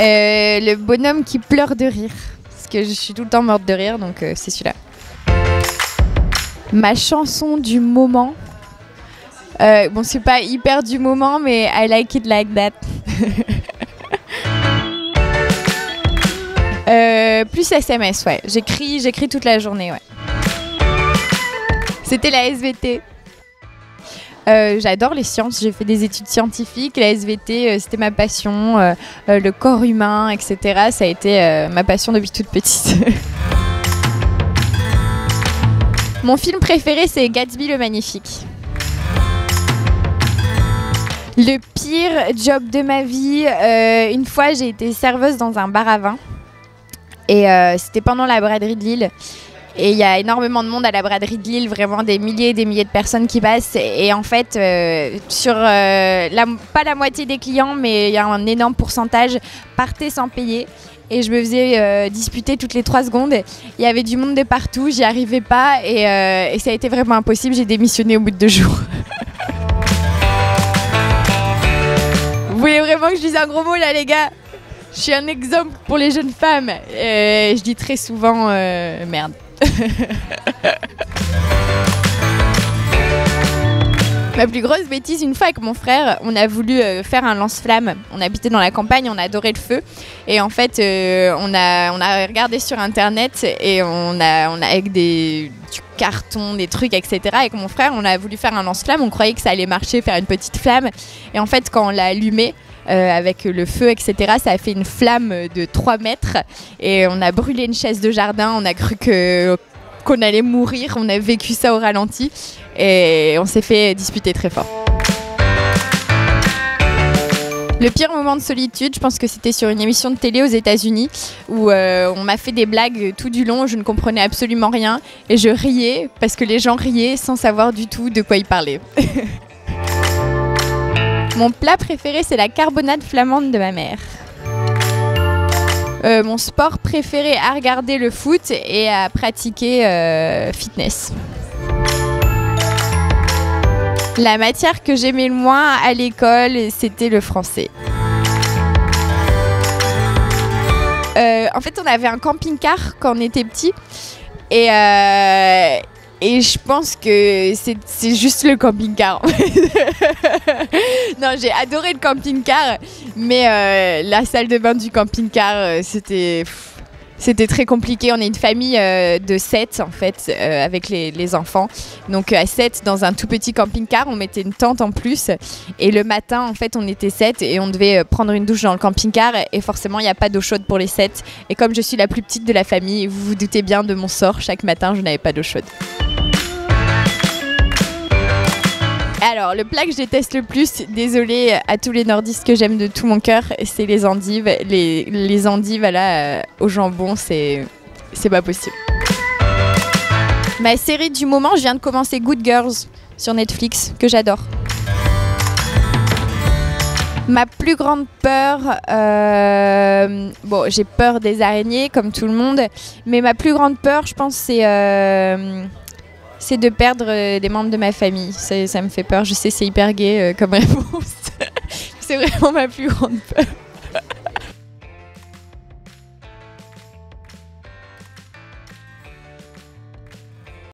Le bonhomme qui pleure de rire. Parce que je suis tout le temps morte de rire, donc c'est celui-là. Ma chanson du moment. Bon, c'est pas hyper du moment, mais I like it like that. Plus SMS, ouais. J'écris toute la journée, ouais. C'était la SVT. J'adore les sciences, j'ai fait des études scientifiques. La SVT, c'était ma passion. Le corps humain, etc. Ça a été ma passion depuis toute petite. Mon film préféré, c'est Gatsby le Magnifique. Le pire job de ma vie, une fois j'ai été serveuse dans un bar à vin et c'était pendant la braderie de Lille et il y a énormément de monde à la braderie de Lille, vraiment des milliers et des milliers de personnes qui passent et en fait sur pas la moitié des clients mais il y a un énorme pourcentage partaient sans payer et je me faisais disputer toutes les 3 secondes. Il y avait du monde de partout, j'y arrivais pas et ça a été vraiment impossible, j'ai démissionné au bout de 2 jours. Vous voulez vraiment que je dise un gros mot là les gars? Je suis un exemple pour les jeunes femmes. Je dis très souvent merde. Ma plus grosse bêtise, une fois avec mon frère, on a voulu faire un lance-flamme. On habitait dans la campagne, on adorait le feu. Et en fait, on a regardé sur internet et on a avec du carton, des trucs, etc. Avec mon frère, on a voulu faire un lance-flamme. On croyait que ça allait marcher, faire une petite flamme. Et en fait, quand on l'a allumé, avec le feu, etc., ça a fait une flamme de 3 mètres. Et on a brûlé une chaise de jardin. On a cru qu'on allait mourir. On a vécu ça au ralenti. Et on s'est fait disputer très fort. Le pire moment de solitude, je pense que c'était sur une émission de télé aux États-Unis où on m'a fait des blagues tout du long, je ne comprenais absolument rien et je riais parce que les gens riaient sans savoir du tout de quoi ils parlaient. Mon plat préféré, c'est la carbonade flamande de ma mère. Mon sport préféré, à regarder le foot et à pratiquer fitness. La matière que j'aimais le moins à l'école, c'était le français. En fait, on avait un camping-car quand on était petit. Et je pense que c'est juste le camping-car. Non, j'ai adoré le camping-car. Mais la salle de bain du camping-car, c'était très compliqué. On est une famille de 7 en fait, avec les enfants. Donc à 7 dans un tout petit camping-car, on mettait une tente en plus. Et le matin, en fait, on était 7 et on devait prendre une douche dans le camping-car. Et forcément, il n'y a pas d'eau chaude pour les 7. Et comme je suis la plus petite de la famille, vous vous doutez bien de mon sort. Chaque matin, je n'avais pas d'eau chaude. Alors, le plat que je déteste le plus, désolée à tous les nordistes que j'aime de tout mon cœur, c'est les endives. Les endives au jambon, c'est pas possible. Ma série du moment, je viens de commencer Good Girls sur Netflix, que j'adore. Ma plus grande peur, bon, j'ai peur des araignées comme tout le monde, mais ma plus grande peur, je pense, c'est de perdre des membres de ma famille. Ça me fait peur. Je sais, c'est hyper gay comme réponse. C'est vraiment ma plus grande peur.